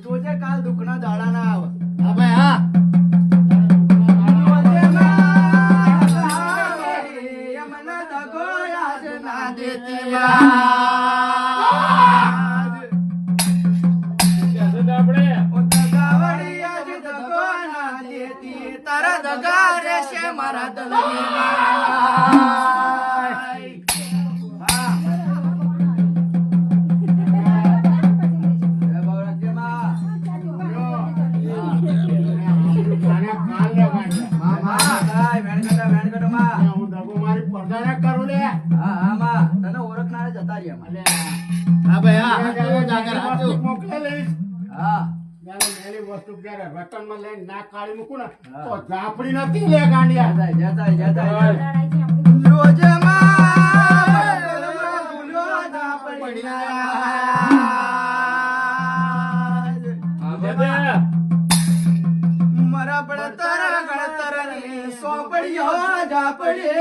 જોજે કાલ દુખના દાડા ના આવે. હા ભાઈ હા. તારા દગા રહેશે મારા દલની ઓળખનાર જતા રહ્યા. હા ભાઈ હા. મોકલે લઈશ. હા વસ્તુ ક્યારે રતનમાં લઈને ના કાઢી મૂકું ને તો ઝાપડી નથી લે ગાંડિયા. જતા મારા પડતર ગણતર સોપડીઓ ઝાપડી